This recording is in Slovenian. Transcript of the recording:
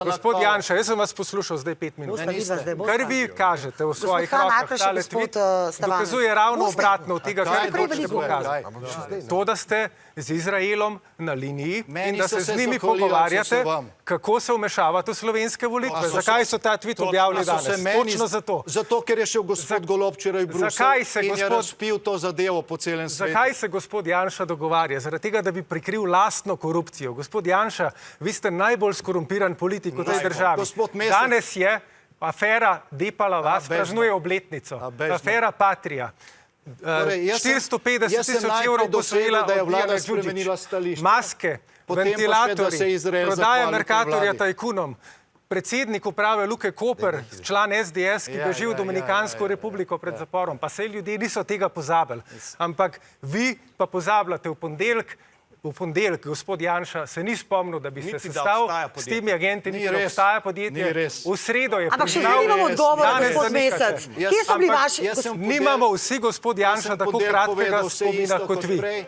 Gospod Janša, jaz sem vas poslušal zdaj 5 minut. Kar vi kažete v svojih rokah, tale tweet, dokazuje ravno obratno od tega, kar hočete pokazati. To, da ste z Izraelom na liniji in da se z njimi pogovarjate, kako se vmešavate v slovenske volitve. Zakaj so ta tweet objavili danes? Točno zato. Zato, ker je šel gospod Golob včeraj v Bruselj in je razpil to zadevo po celem svetu. Zakaj se gospod Janša dogovarja? Zaradi tega, da bi prikril lastno korupcijo. Gospod Janša, vi ste najbolj skorumpiran politik v tej državi. Danes je afera Depala vas, praznuje obletnico. Afera Patria. 450 tisoč evrov posojila od Dijana Đuđić. Maske, ventilatorji, prodaja Mercatorja tajkunom. Predsednik uprave Luke Koper, član SDS, ki beži v Dominikansko republiko pred zaporom. Pa saj ljudje niso tega pozabili. Ampak vi pa pozabljate v ponedeljek, gospod Janša, se ni spomnil, da bi se sestal s temi agenti, niti da obstaja podjetje. V sredo je priznal. Ampak še vedno imamo odgovor, gospod Mesec. Kje so bili vaši... Nimamo vsi, gospod Janša, tako kratkega spomina kot vi.